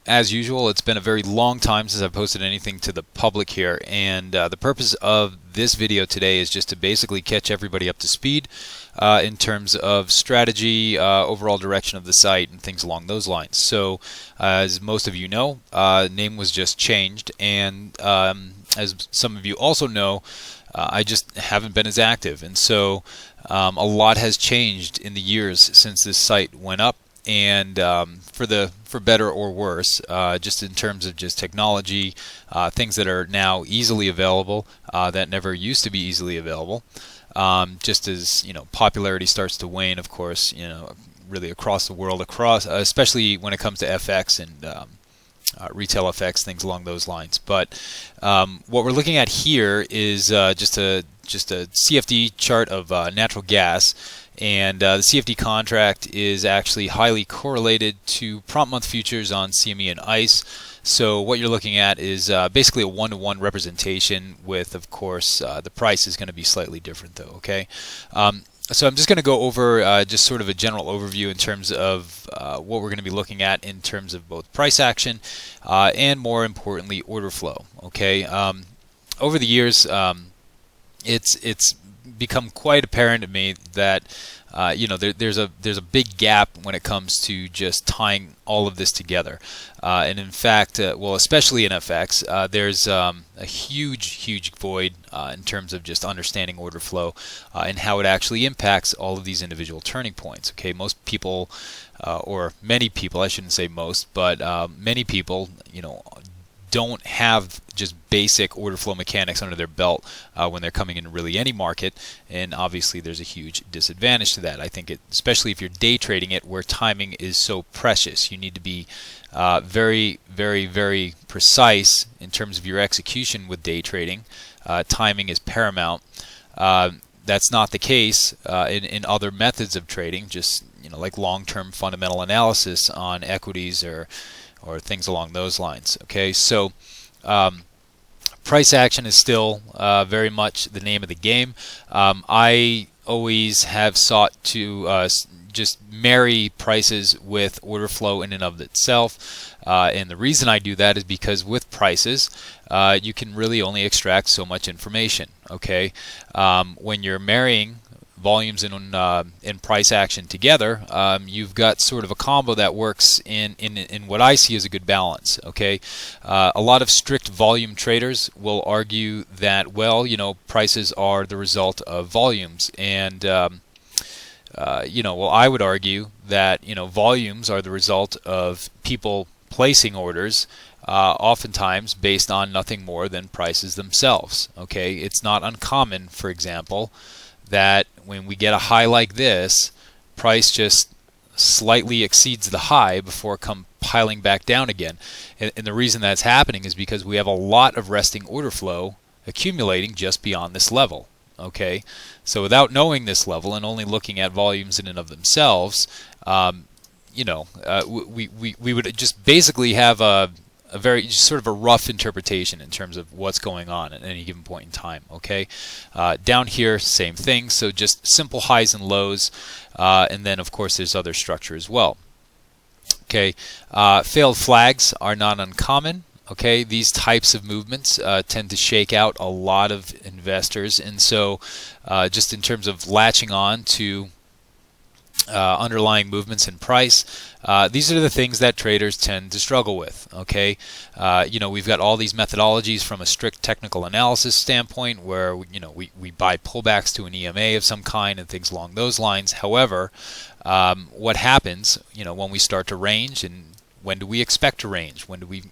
as usual, it's been a very long time since I've posted anything to the public here, and the purpose of this video today is just to basically catch everybody up to speed in terms of strategy, overall direction of the site, and things along those lines. So, as most of you know, name was just changed, and as some of you also know, I just haven't been as active, and so a lot has changed in the years since this site went up. And for better or worse, just in terms of just technology, things that are now easily available that never used to be easily available. Just as popularity starts to wane, of course, really across the world, especially when it comes to FX and retail FX, things along those lines. But what we're looking at here is just a CFD chart of natural gas. And the CFD contract is actually highly correlated to prompt month futures on CME and ICE. So what you're looking at is basically a one-to-one representation with, of course, the price is going to be slightly different though, okay? So I'm just going to go over just sort of a general overview in terms of what we're going to be looking at in terms of both price action and, more importantly, order flow, okay? Over the years, it's become quite apparent to me that there's a big gap when it comes to just tying all of this together, and in fact, well, especially in FX, there's a huge void in terms of just understanding order flow and how it actually impacts all of these individual turning points. Okay, most people, or many people, I shouldn't say most, but many people, don't have just basic order flow mechanics under their belt when they're coming into really any market, and obviously there's a huge disadvantage to that. I think especially if you're day trading it, where timing is so precious, you need to be very precise in terms of your execution with day trading. Timing is paramount. That's not the case in other methods of trading, just like long-term fundamental analysis on equities or things along those lines. Okay, so price action is still very much the name of the game. I always have sought to just marry prices with order flow in and of itself, and the reason I do that is because with prices you can really only extract so much information. Okay, when you're marrying volumes in price action together, you've got sort of a combo that works in what I see as a good balance. Okay, a lot of strict volume traders will argue that, well, prices are the result of volumes, and well, I would argue that volumes are the result of people placing orders, oftentimes based on nothing more than prices themselves. Okay, it's not uncommon, for example, that when we get a high like this, price just slightly exceeds the high before piling back down again. And the reason that's happening is because we have a lot of resting order flow accumulating just beyond this level. Okay, so without knowing this level and only looking at volumes in and of themselves, we would just basically have a very sort of a rough interpretation in terms of what's going on at any given point in time. Okay, down here, same thing. So just simple highs and lows, and then of course there's other structure as well. Okay, failed flags are not uncommon. Okay, these types of movements tend to shake out a lot of investors, and so just in terms of latching on to underlying movements in price, these are the things that traders tend to struggle with. Okay, we've got all these methodologies from a strict technical analysis standpoint, where we buy pullbacks to an EMA of some kind and things along those lines. However, what happens when we start to range, and when do we expect to range? When do we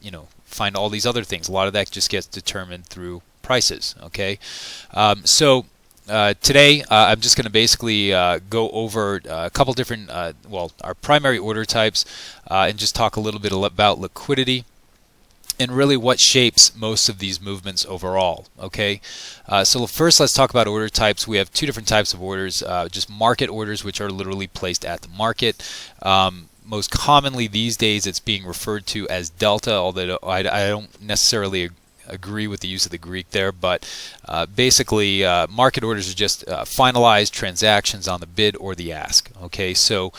find all these other things? A lot of that just gets determined through prices. Okay, so today I'm just going to basically go over a couple different, our primary order types, and just talk a little bit about liquidity and really what shapes most of these movements overall. Okay, so first let's talk about order types. We have two different types of orders, just market orders, which are literally placed at the market. Most commonly these days it's being referred to as delta, although I don't necessarily agree with the use of the Greek there, but basically market orders are just finalized transactions on the bid or the ask. Okay, so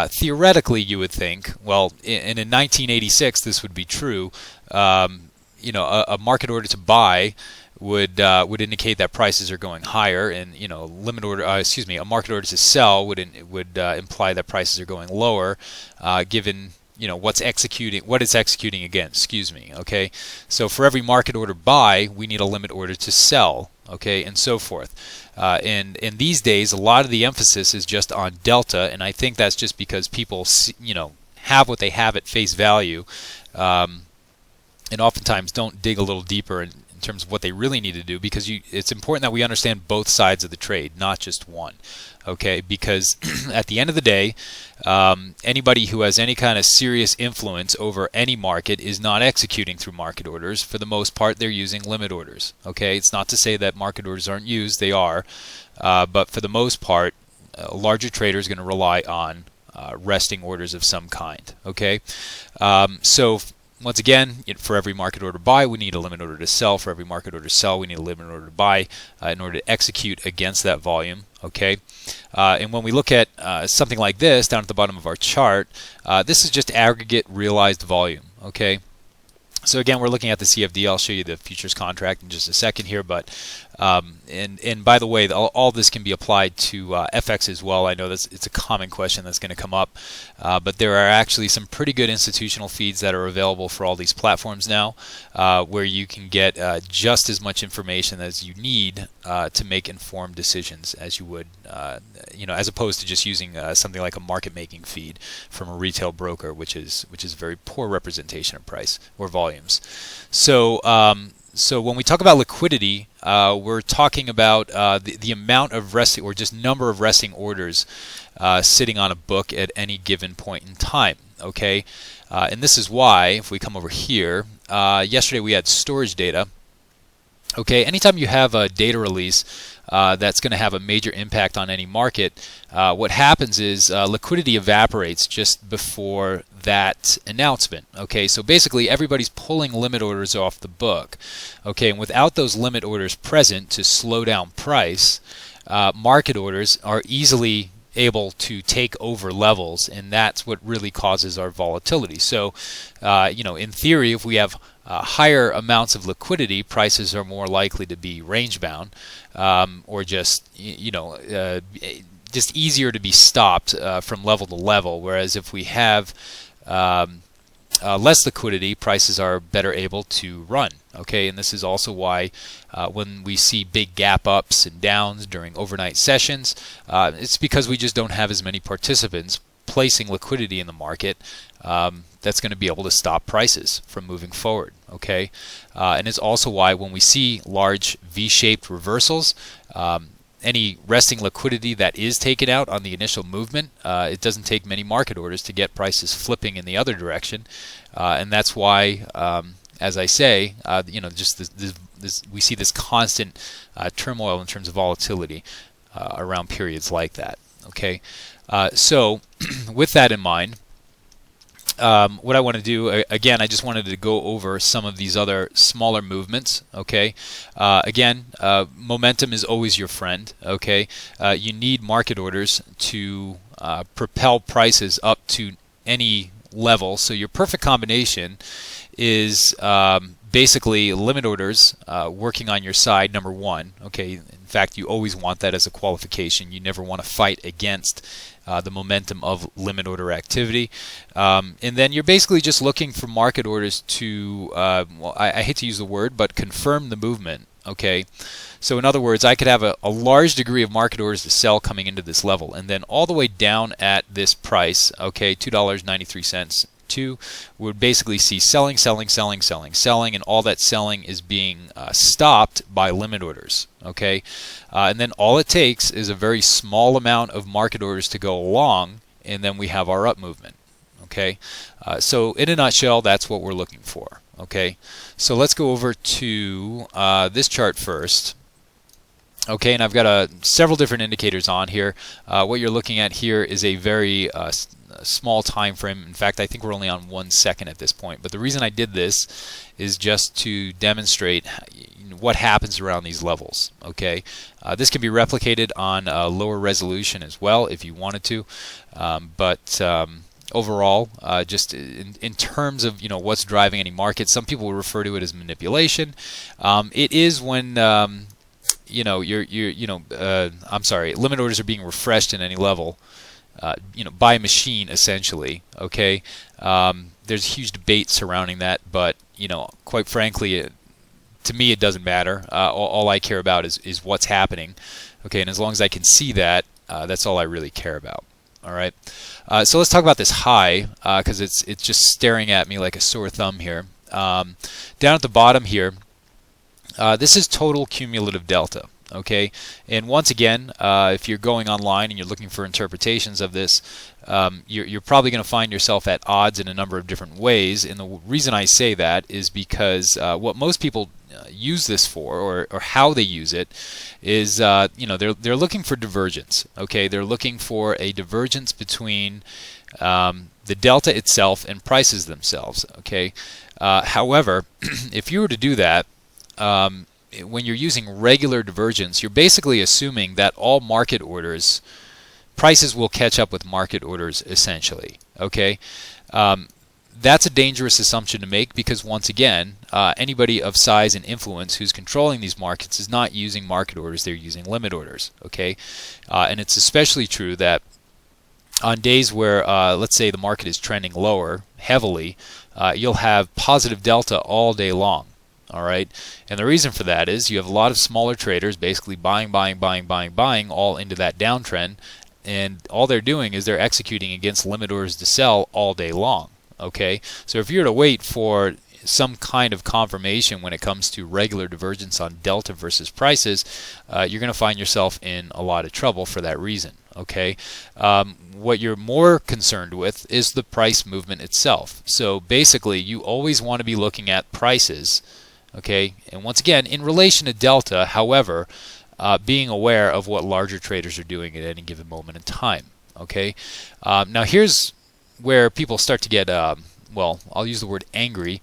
theoretically you would think, well, in 1986 this would be true. You know, a market order to buy would indicate that prices are going higher, and you know, a market order to sell would imply that prices are going lower, given you know what it's executing against. Excuse me. Okay, so for every market order buy, we need a limit order to sell. Okay, and so forth. And in these days, a lot of the emphasis is just on delta, and I think that's just because people you know have what they have at face value, and oftentimes don't dig a little deeper in terms of what they really need to do, because it's important that we understand both sides of the trade, not just one. Okay, because at the end of the day, anybody who has any kind of serious influence over any market is not executing through market orders. For the most part, they're using limit orders. Okay, it's not to say that market orders aren't used, they are, but for the most part, a larger trader is going to rely on resting orders of some kind. Okay, so once again, for every market order buy, we need a limit order to sell. For every market order to sell, we need a limit order to buy in order to execute against that volume. Okay, and when we look at something like this down at the bottom of our chart, this is just aggregate realized volume. Okay, so again, we're looking at the CFD. I'll show you the futures contract in just a second here, but and by the way, all this can be applied to FX as well. I know it's a common question that's going to come up, but there are actually some pretty good institutional feeds that are available for all these platforms now, where you can get just as much information as you need to make informed decisions as you would, you know, as opposed to just using something like a market making feed from a retail broker, which is a very poor representation of price or volumes. So so when we talk about liquidity, we're talking about the amount of resting, or just number of resting orders sitting on a book at any given point in time. Okay, and this is why, if we come over here, yesterday we had storage data. Okay, anytime you have a data release that's going to have a major impact on any market, what happens is liquidity evaporates just before that announcement. Okay, so basically everybody's pulling limit orders off the book. Okay, and without those limit orders present to slow down price, market orders are easily able to take over levels, and that's what really causes our volatility. So, you know, in theory, if we have higher amounts of liquidity, prices are more likely to be range bound, or just just easier to be stopped from level to level. Whereas if we have less liquidity, prices are better able to run. Okay, and this is also why when we see big gap ups and downs during overnight sessions, it's because we just don't have as many participants placing liquidity in the market that's going to be able to stop prices from moving forward. Okay, and it's also why when we see large V-shaped reversals, any resting liquidity that is taken out on the initial movement, it doesn't take many market orders to get prices flipping in the other direction, and that's why, as I say, you know, just this we see this constant turmoil in terms of volatility around periods like that. Okay, so with that in mind, what I want to do, again, I just wanted to go over some of these other smaller movements. Okay, again, momentum is always your friend. Okay, you need market orders to propel prices up to any level. So your perfect combination is basically limit orders working on your side, number one. Okay, in fact, you always want that as a qualification. You never want to fight against the momentum of limit order activity, and then you're basically just looking for market orders to, well, I hate to use the word, but confirm the movement. Okay, so in other words, I could have a large degree of market orders to sell coming into this level, and then all the way down at this price, okay, $2.93. Would basically see selling, and all that selling is being stopped by limit orders. Okay, and then all it takes is a very small amount of market orders to go along, and then we have our up movement. Okay, so in a nutshell, that's what we're looking for. Okay, so let's go over to this chart first. Okay, and I've got several different indicators on here. What you're looking at here is a very small time frame. In fact, I think we're only on 1 second at this point. But the reason I did this is just to demonstrate what happens around these levels. Okay, this can be replicated on a lower resolution as well if you wanted to, but overall, just in terms of what's driving any market, some people will refer to it as manipulation. It is when I'm sorry, limit orders are being refreshed in any level, by a machine essentially. Okay, there's huge debate surrounding that, but quite frankly, to me it doesn't matter. All I care about is what's happening. Okay, and as long as I can see that, that's all I really care about. All right, so let's talk about this high because it's just staring at me like a sore thumb here. Down at the bottom here. This is total cumulative delta, okay? And once again, if you're going online and you're looking for interpretations of this, you're probably going to find yourself at odds in a number of different ways. And the reason I say that is because what most people use this for, or how they use it, is they're looking for divergence, okay? They're looking for a divergence between the delta itself and prices themselves, okay? However, if you were to do that, when you're using regular divergence, you're basically assuming that all market orders, prices will catch up with market orders essentially. Okay, that's a dangerous assumption to make because once again, anybody of size and influence who's controlling these markets is not using market orders; they're using limit orders. Okay, and it's especially true that on days where, let's say, the market is trending lower heavily, you'll have positive delta all day long. All right, and the reason for that is you have a lot of smaller traders basically buying all into that downtrend, and all they're doing is they're executing against limit orders to sell all day long. Okay, so if you were to wait for some kind of confirmation when it comes to regular divergence on delta versus prices, you're going to find yourself in a lot of trouble for that reason. Okay, what you're more concerned with is the price movement itself. So basically, you always want to be looking at prices. Okay, and once again, in relation to delta, however, being aware of what larger traders are doing at any given moment in time. Okay, now here's where people start to get, well, I'll use the word angry,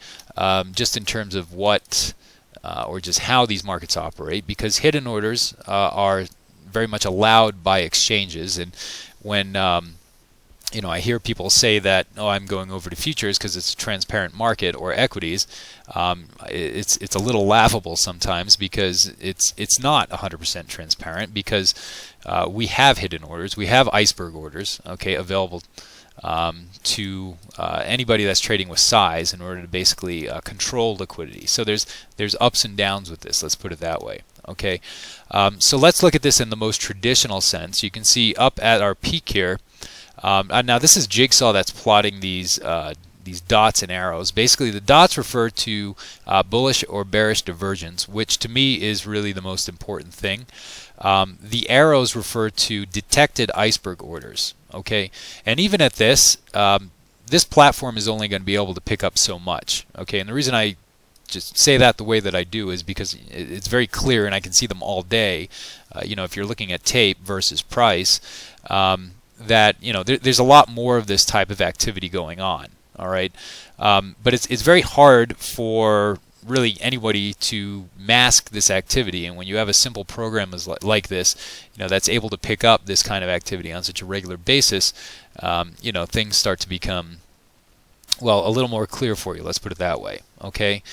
just in terms of what or just how these markets operate, because hidden orders are very much allowed by exchanges, and when I hear people say that, oh, I'm going over to futures because it's a transparent market, or equities. It's a little laughable sometimes because it's not 100% transparent, because we have hidden orders, we have iceberg orders, okay, available to anybody that's trading with size in order to basically control liquidity. So there's ups and downs with this. Let's put it that way. Okay, so let's look at this in the most traditional sense. You can see up at our peak here. Now this is Jigsaw that's plotting these dots and arrows. Basically, the dots refer to bullish or bearish divergence, which to me is really the most important thing. The arrows refer to detected iceberg orders. Okay, and even at this, this platform is only going to be able to pick up so much. Okay, and the reason I just say that the way that I do is because it's very clear, and I can see them all day. If you're looking at tape versus price. That there's a lot more of this type of activity going on. All right, but it's very hard for really anybody to mask this activity, and when you have a simple program like this, that's able to pick up this kind of activity on such a regular basis, things start to become, well, a little more clear for you. Let's put it that way. Okay,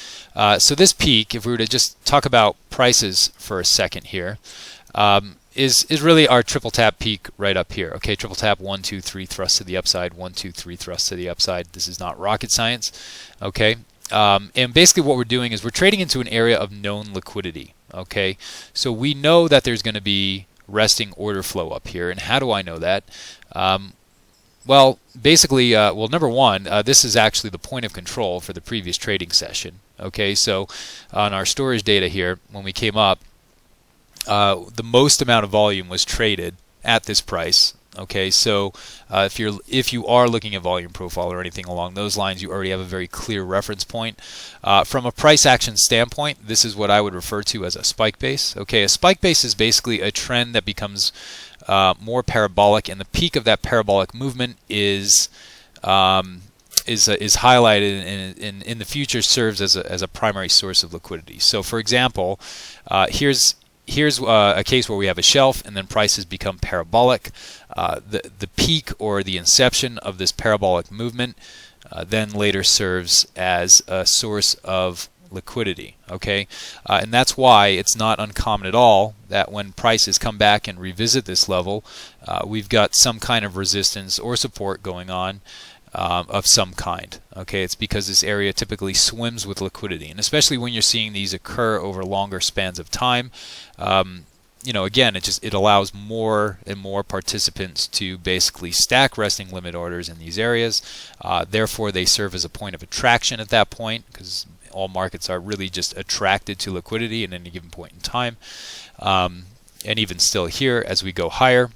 so this peak, if we were to just talk about prices for a second here. Is really our triple tap peak right up here. Okay, triple tap, 1, 2, 3 thrusts to the upside, 1, 2, 3 thrusts to the upside. This is not rocket science. Okay, and basically what we're doing is we're trading into an area of known liquidity. Okay, so we know that there's going to be resting order flow up here. And how do I know that? Well, basically, number one, this is actually the point of control for the previous trading session. Okay, so on our storage data here, when we came up, the most amount of volume was traded at this price, Okay, so if you are looking at volume profile or anything along those lines, you already have a very clear reference point. From a price action standpoint, this is what I would refer to as a spike base. Okay, a spike base is basically a trend that becomes more parabolic, and the peak of that parabolic movement is highlighted and in the future serves as a primary source of liquidity. So, for example, here's a case where we have a shelf and then prices become parabolic. The peak or the inception of this parabolic movement then later serves as a source of liquidity. Okay, and that's why it's not uncommon at all that when prices come back and revisit this level, we've got some kind of resistance or support going on of some kind. Okay, it's because this area typically swims with liquidity, and especially when you're seeing these occur over longer spans of time, you know, again, it allows more and more participants to basically stack resting limit orders in these areas. Therefore, they serve as a point of attraction at that point, because all markets are really just attracted to liquidity at any given point in time. And even still here, as we go higher,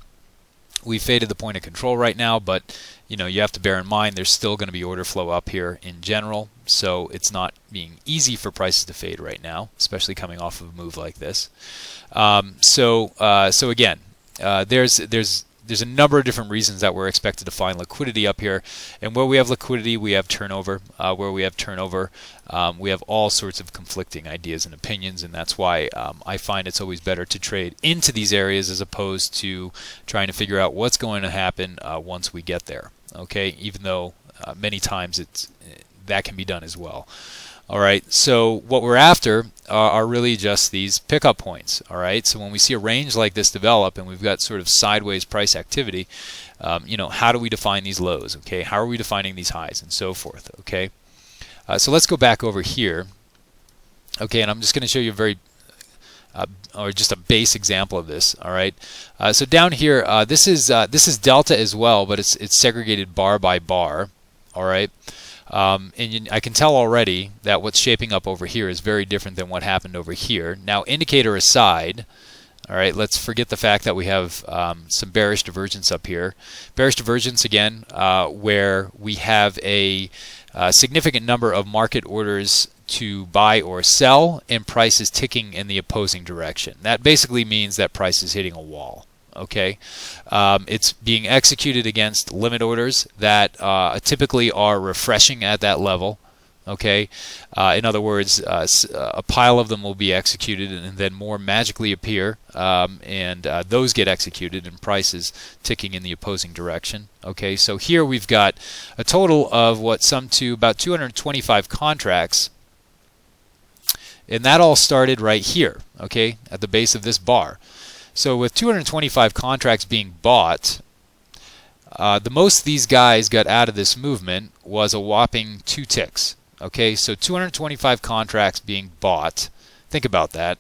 we faded the point of control right now, but you know, you have to bear in mind there's still going to be order flow up here in general, so it's not being easy for prices to fade right now, especially coming off of a move like this. So again, there's a number of different reasons that we're expected to find liquidity up here, and where we have liquidity, we have turnover. Where we have turnover, we have all sorts of conflicting ideas and opinions, and that's why I find it's always better to trade into these areas as opposed to trying to figure out what's going to happen once we get there. Okay, even though many times that can be done as well. All right, so what we're after are really just these pickup points. All right, so when we see a range like this develop and we've got sort of sideways price activity, you know, how do we define these lows? Okay, how are we defining these highs and so forth? Okay, so let's go back over here. Okay, and I'm just going to show you a very or just a base example of this. All right, so down here, this is delta as well, but it's segregated bar by bar. All right. And I can tell already that what's shaping up over here is very different than what happened over here. Now, indicator aside, all right, let's forget the fact that we have some bearish divergence up here. Bearish divergence, again, where we have a significant number of market orders to buy or sell and prices ticking in the opposing direction. That basically means that price is hitting a wall. Okay, it's being executed against limit orders that typically are refreshing at that level. Okay, in other words, a pile of them will be executed and then more magically appear, and those get executed and prices ticking in the opposing direction. Okay, so here we've got a total of what sum to about 225 contracts, and that all started right here. Okay, at the base of this bar. So with 225 contracts being bought, the most these guys got out of this movement was a whopping 2 ticks. Okay, so 225 contracts being bought. Think about that.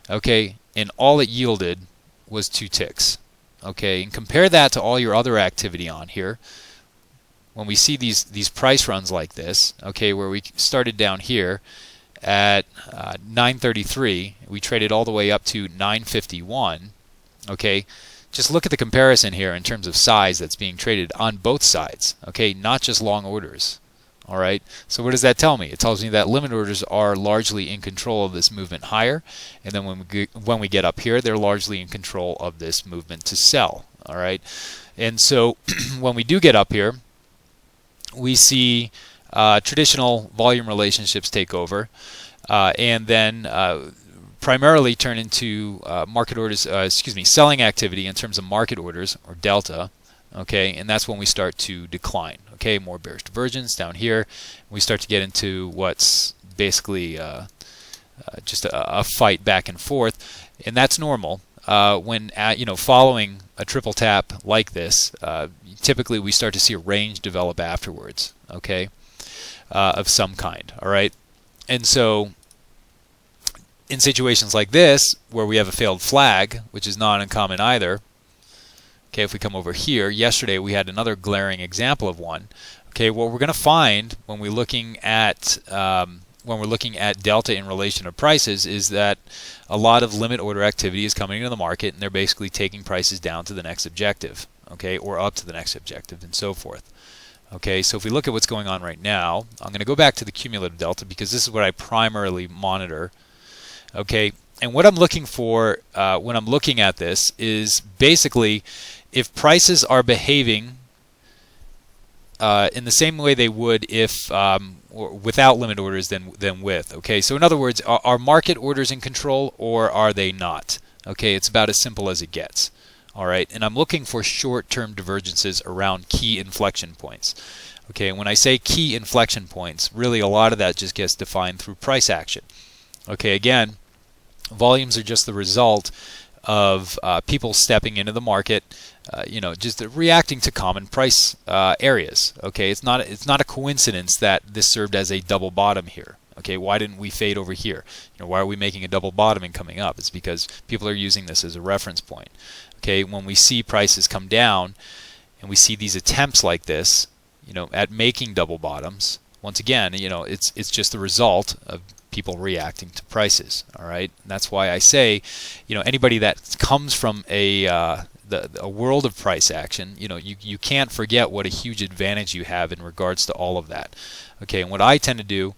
Okay, and all it yielded was 2 ticks. Okay, and compare that to all your other activity on here. When we see these price runs like this, okay, where we started down here at 933, we traded all the way up to 951. Okay, just look at the comparison here in terms of size that's being traded on both sides. Okay, not just long orders. All right, so what does that tell me? It tells me that limit orders are largely in control of this movement higher, and then when we get up here, they're largely in control of this movement to sell. All right, and so when we do get up here, we see traditional volume relationships take over, and then primarily turn into market orders, selling activity in terms of market orders, or delta. Okay, and that's when we start to decline. Okay, more bearish divergence down here. We start to get into what's basically just a fight back and forth, and that's normal. When following a triple tap like this, typically we start to see a range develop afterwards. Okay, of some kind. All right, and so in situations like this, where we have a failed flag, which is not uncommon either. Okay, if we come over here, yesterday we had another glaring example of one. Okay, what we're going to find when we're looking at delta in relation to prices is that a lot of limit order activity is coming into the market, and they're basically taking prices down to the next objective. okay, or up to the next objective, and so forth. Okay, so if we look at what's going on right now, I'm going to go back to the cumulative delta because this is what I primarily monitor. Okay, and what I'm looking for when I'm looking at this is basically if prices are behaving in the same way they would if or without limit orders than with. Okay, so in other words, are market orders in control or are they not? Okay, it's about as simple as it gets. All right, and I'm looking for short-term divergences around key inflection points. Okay, and when I say key inflection points, really a lot of that just gets defined through price action. Okay, again, volumes are just the result of people stepping into the market, just reacting to common price areas. Okay, it's not a coincidence that this served as a double bottom here. Okay, why didn't we fade over here? Why are we making a double bottom and coming up? It's because people are using this as a reference point. Okay, when we see prices come down and we see these attempts like this, at making double bottoms, once again, it's just the result of people reacting to prices. All right, and that's why I say, anybody that comes from a world of price action, you can't forget what a huge advantage you have in regards to all of that. Okay, and what I tend to do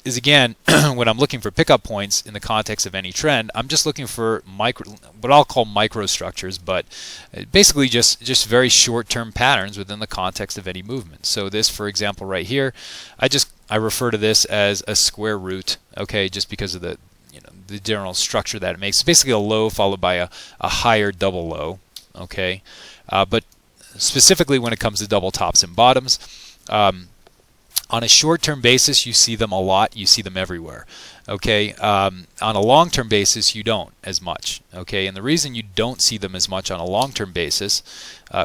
is, again, when I'm looking for pickup points in the context of any trend, I'm just looking for what I'll call microstructures, but basically just very short-term patterns within the context of any movement. So this, for example, right here, I refer to this as a square root, okay, just because of the general structure that it makes. It's basically a low followed by a higher double low, okay. But specifically when it comes to double tops and bottoms, on a short-term basis, you see them a lot. You see them everywhere. Okay. On a long-term basis, you don't as much. Okay. And the reason you don't see them as much on a long-term basis,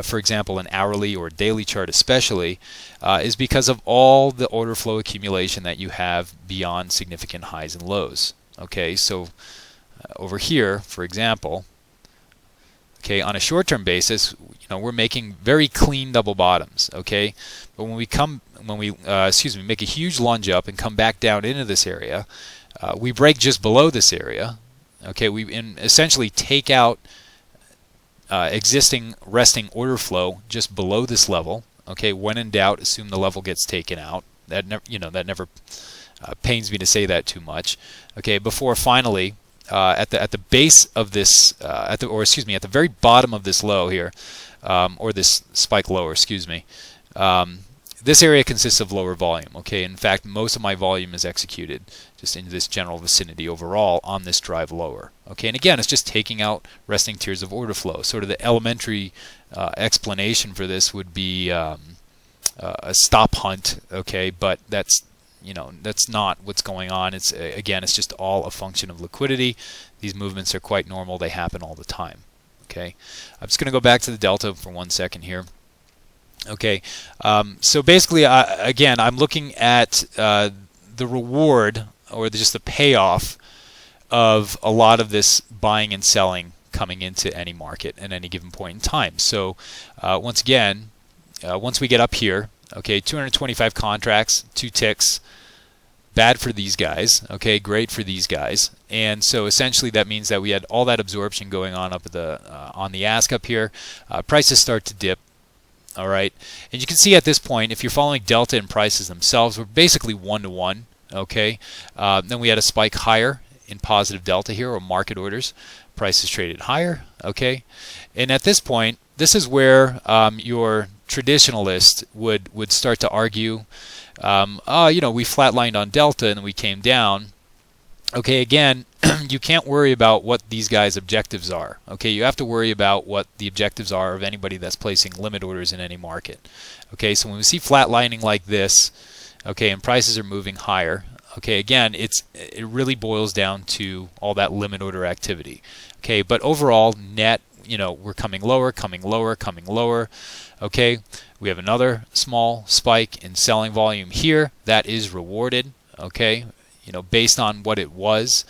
for example, an hourly or daily chart especially, is because of all the order flow accumulation that you have beyond significant highs and lows. Okay. So over here, for example, okay, on a short-term basis, we're making very clean double bottoms. Okay. But when we make a huge lunge up and come back down into this area, we break just below this area. Okay, we essentially take out existing resting order flow just below this level. Okay, when in doubt, assume the level gets taken out. That never pains me to say that too much. Okay, before finally at the base of this, at the very bottom of this low here, or this spike lower, this area consists of lower volume. Okay, in fact, most of my volume is executed just in this general vicinity overall on this drive lower. Okay, and again, it's just taking out resting tiers of order flow. Sort of the elementary explanation for this would be a stop hunt. Okay, but that's not what's going on. It's just all a function of liquidity. These movements are quite normal. They happen all the time. Okay, I'm just going to go back to the delta for 1 second here. Okay, so basically, again, I'm looking at the reward or just the payoff of a lot of this buying and selling coming into any market at any given point in time. So once again, once we get up here, okay, 225 contracts, 2 ticks, bad for these guys, okay, great for these guys. And so essentially that means that we had all that absorption going on up at the on the ask up here. Prices start to dip. All right, and you can see at this point, if you're following delta and prices themselves, we're basically 1-to-1. Okay, then we had a spike higher in positive delta here, or market orders. Prices traded higher. Okay, and at this point, this is where your traditionalist would start to argue, we flatlined on delta and we came down. Okay, again, you can't worry about what these guys' objectives are. Okay, you have to worry about what the objectives are of anybody that's placing limit orders in any market. Okay, so when we see flatlining like this, okay, and prices are moving higher, okay, again, it really boils down to all that limit order activity. Okay, but overall, net, we're coming lower, coming lower, coming lower. Okay, we have another small spike in selling volume here. That is rewarded. Okay, based on what it was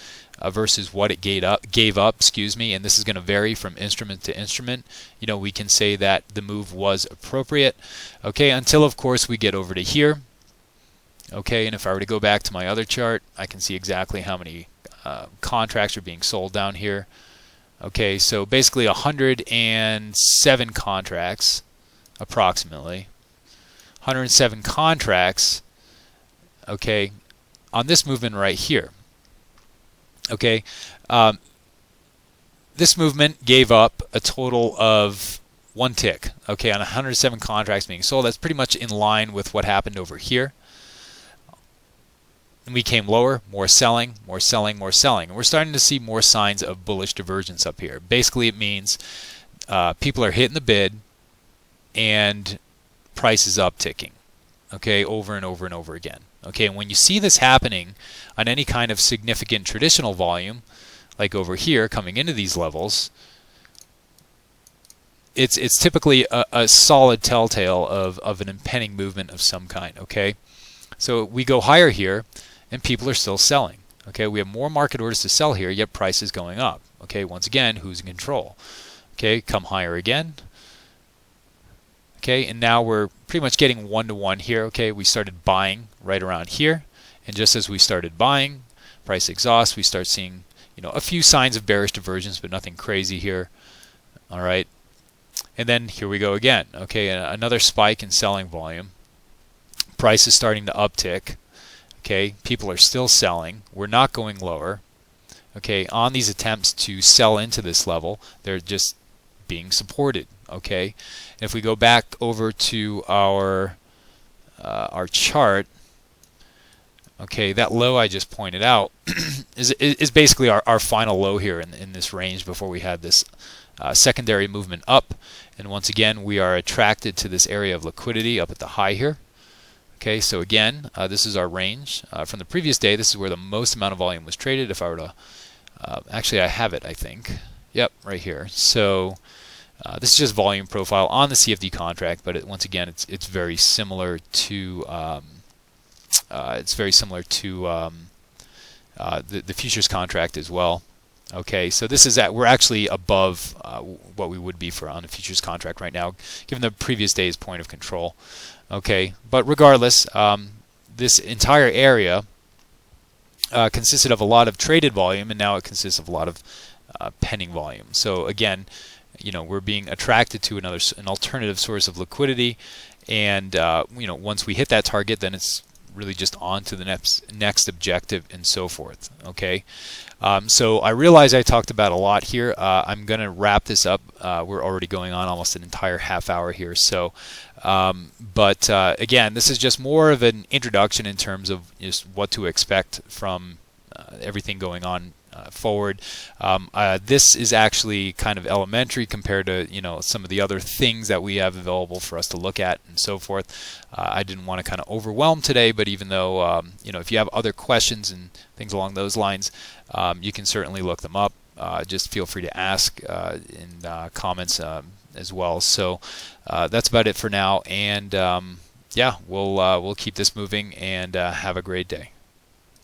versus what it gave up, and this is going to vary from instrument to instrument. We can say that the move was appropriate. Okay, until of course we get over to here. Okay, and if I were to go back to my other chart, I can see exactly how many contracts are being sold down here. Okay, so basically 107 contracts, approximately. 107 contracts, okay, on this movement right here. Okay, this movement gave up a total of 1 tick, okay, on 107 contracts being sold. That's pretty much in line with what happened over here. And we came lower, more selling, more selling, more selling. And we're starting to see more signs of bullish divergence up here. Basically, it means people are hitting the bid and price is upticking, okay, over and over and over again. Okay, and when you see this happening on any kind of significant traditional volume, like over here coming into these levels, it's typically a solid telltale of an impending movement of some kind. Okay, so we go higher here and people are still selling. Okay, we have more market orders to sell here, yet price is going up. Okay, once again, who's in control? Okay, come higher again. Okay, and now we're pretty much getting 1-to-1 here. Okay, we started buying right around here, and just as we started buying, price exhaust, we start seeing, you know, a few signs of bearish divergence, but nothing crazy here. All right, and then here we go again. Okay, another spike in selling volume. Price is starting to uptick. Okay, people are still selling. We're not going lower. Okay, on these attempts to sell into this level, they're just being supported. Okay, and if we go back over to our chart, okay, that low I just pointed out is basically our final low here in this range before we had this secondary movement up. And once again, we are attracted to this area of liquidity up at the high here. Okay, so again, this is our range from the previous day. This is where the most amount of volume was traded. If I were to actually, I have it, I think. Yep, right here. So this is just volume profile on the CFD contract, but once again, it's very similar to the futures contract as well. Okay, so this is we're actually above what we would be on a futures contract right now, given the previous day's point of control. Okay, but regardless, this entire area consisted of a lot of traded volume, and now it consists of a lot of pending volume. So again, you know, we're being attracted to an alternative source of liquidity, and you know, once we hit that target, then it's really just on to the next objective and so forth. Okay, so I realize I talked about a lot here. I'm going to wrap this up. We're already going on almost an entire half hour here. So, but again, this is just more of an introduction in terms of just what to expect from everything going on forward. This is actually kind of elementary compared to, you know, some of the other things that we have available for us to look at and so forth. I didn't want to kind of overwhelm today, but even though you know, if you have other questions and things along those lines, you can certainly look them up. Just feel free to ask in comments as well. So that's about it for now, and yeah, we'll keep this moving, and have a great day.